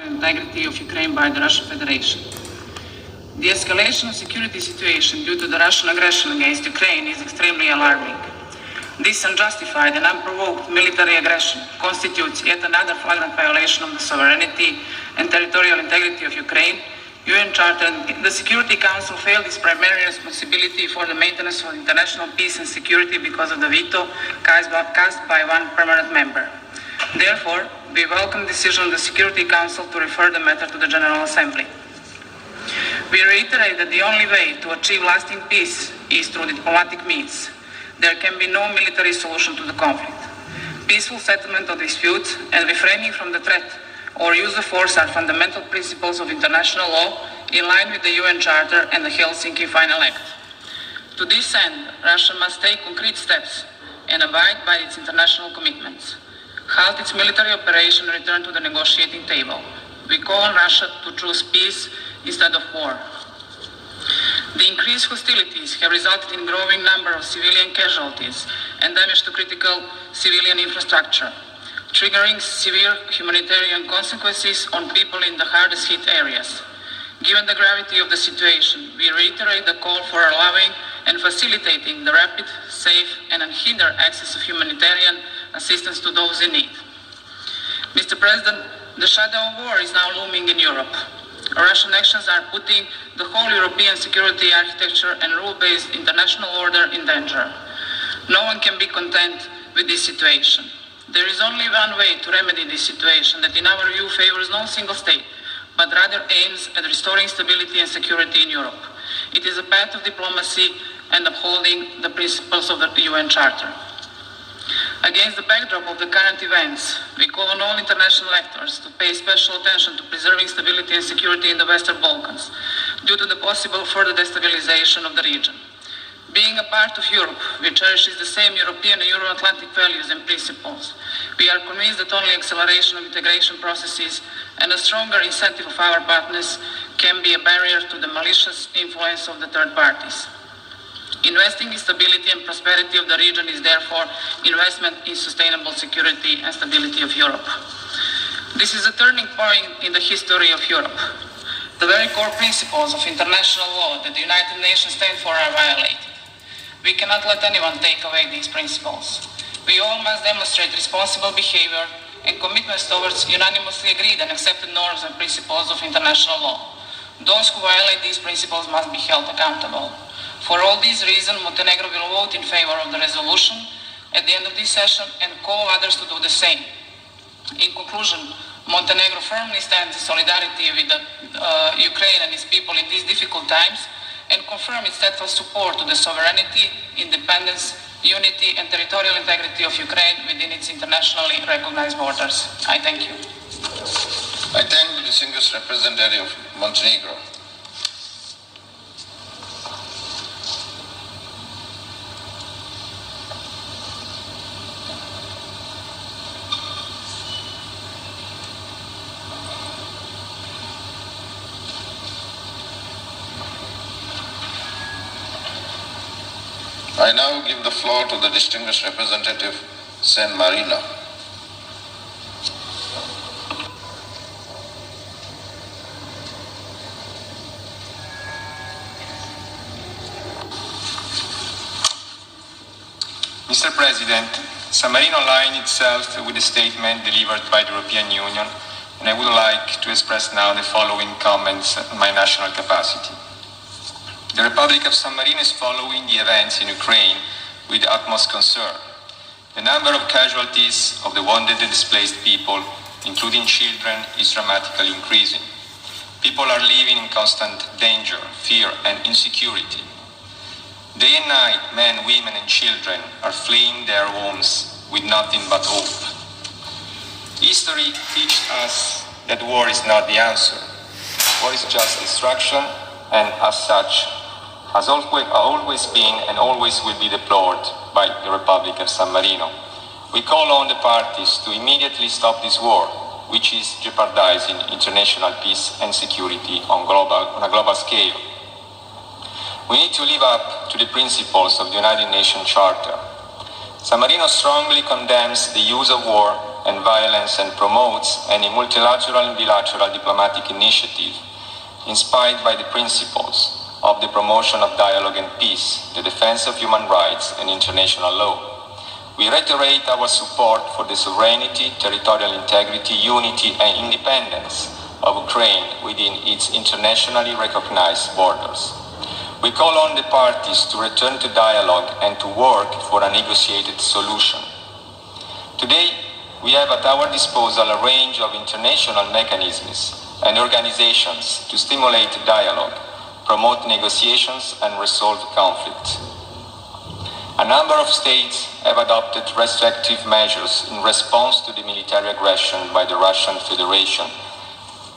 territorial integrity of Ukraine by the Russian Federation. The escalation of security situation due to the Russian aggression against Ukraine is extremely alarming. This unjustified and unprovoked military aggression constitutes yet another flagrant violation of the sovereignty and territorial integrity of Ukraine. UN Charter and the Security Council failed its primary responsibility for the maintenance of international peace and security because of the veto cast by one permanent member. Therefore, we welcome the decision of the Security Council to refer the matter to the General Assembly. We reiterate that the only way to achieve lasting peace is through diplomatic means. There can be no military solution to the conflict. Peaceful settlement of disputes and refraining from the threat or use of force are fundamental principles of international law in line with the UN Charter and the Helsinki Final Act. To this end, Russia must take concrete steps and abide by its international commitments. Halt its military operation and return to the negotiating table. We call on Russia to choose peace instead of war. The increased hostilities have resulted in a growing number of civilian casualties and damage to critical civilian infrastructure, triggering severe humanitarian consequences on people in the hardest hit areas. Given the gravity of the situation, we reiterate the call for allowing and facilitating the rapid, safe, and unhindered access of humanitarian assistance to those in need. Mr. President, the shadow of war is now looming in Europe. Russian actions are putting the whole European security architecture and rule-based international order in danger. No one can be content with this situation. There is only one way to remedy this situation that in our view favors no single state, but rather aims at restoring stability and security in Europe. It is a path of diplomacy and upholding the principles of the UN Charter. Against the backdrop of the current events, we call on all international actors to pay special attention to preserving stability and security in the Western Balkans, due to the possible further destabilization of the region. Being a part of Europe, we cherish the same European and Euro-Atlantic values and principles. We are convinced that only acceleration of integration processes and a stronger incentive of our partners can be a barrier to the malicious influence of the third parties. Investing in stability and prosperity of the region is therefore investment in sustainable security and stability of Europe. This is a turning point in the history of Europe. The very core principles of international law that the United Nations stand for are violated. We cannot let anyone take away these principles. We all must demonstrate responsible behavior and commitments towards unanimously agreed and accepted norms and principles of international law. Those who violate these principles must be held accountable. For all these reasons, Montenegro will vote in favor of the resolution at the end of this session and call others to do the same. In conclusion, Montenegro firmly stands in solidarity with Ukraine and its people in these difficult times and confirms its steadfast support to the sovereignty, independence, unity and territorial integrity of Ukraine within its internationally recognized borders. I thank you. I thank the distinguished representative of Montenegro. I now give the floor to the distinguished representative, San Marino. Mr. President, San Marino aligned itself with the statement delivered by the European Union, and I would like to express now the following comments on my national capacity. The Republic of San Marino is following the events in Ukraine with the utmost concern. The number of casualties of the wounded and displaced people, including children, is dramatically increasing. People are living in constant danger, fear, and insecurity. Day and night, men, women, and children are fleeing their homes with nothing but hope. History teaches us that war is not the answer. War is just destruction, and as such, has always been and always will be deplored by the Republic of San Marino. We call on the parties to immediately stop this war, which is jeopardizing international peace and security on a global scale. We need to live up to the principles of the United Nations Charter. San Marino strongly condemns the use of war and violence and promotes any multilateral and bilateral diplomatic initiative inspired by the principles of the promotion of dialogue and peace, the defense of human rights and international law. We reiterate our support for the sovereignty, territorial integrity, unity and independence of Ukraine within its internationally recognized borders. We call on the parties to return to dialogue and to work for a negotiated solution. Today, we have at our disposal a range of international mechanisms and organizations to stimulate dialogue, promote negotiations and resolve conflict. A number of states have adopted restrictive measures in response to the military aggression by the Russian Federation.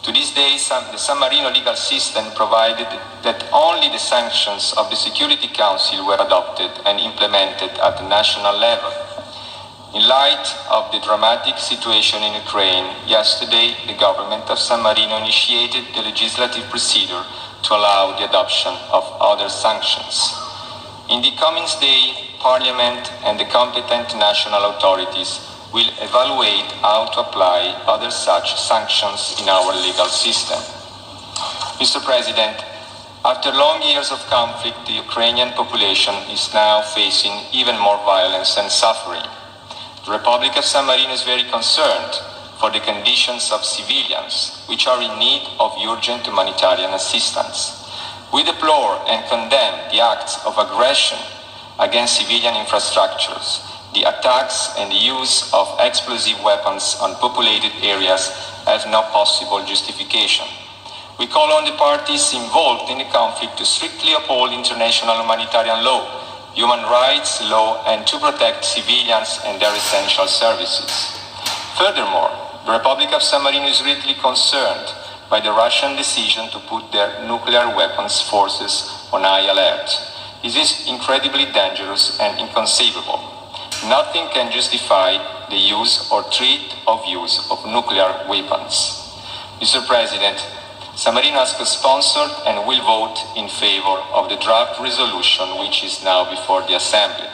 To this day, the San Marino legal system provided that only the sanctions of the Security Council were adopted and implemented at the national level. In light of the dramatic situation in Ukraine, yesterday the government of San Marino initiated the legislative procedure to allow the adoption of other sanctions. In the coming days, Parliament and the competent national authorities will evaluate how to apply other such sanctions in our legal system. Mr. President, after long years of conflict, the Ukrainian population is now facing even more violence and suffering. The Republic of San Marino is very concerned for the conditions of civilians, which are in need of urgent humanitarian assistance. We deplore and condemn the acts of aggression against civilian infrastructures, the attacks and the use of explosive weapons on populated areas have no possible justification. We call on the parties involved in the conflict to strictly uphold international humanitarian law, human rights law, and to protect civilians and their essential services. Furthermore, the Republic of San Marino is greatly concerned by the Russian decision to put their nuclear weapons forces on high alert. This is incredibly dangerous and inconceivable. Nothing can justify the use or threat of use of nuclear weapons. Mr. President, San Marino has co-sponsored and will vote in favor of the draft resolution which is now before the Assembly.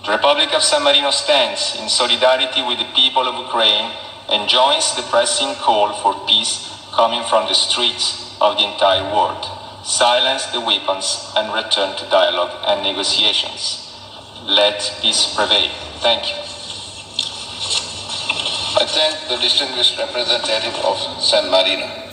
The Republic of San Marino stands in solidarity with the people of Ukraine and joins the pressing call for peace coming from the streets of the entire world. Silence the weapons and return to dialogue and negotiations. Let peace prevail. Thank you. I thank the distinguished representative of San Marino.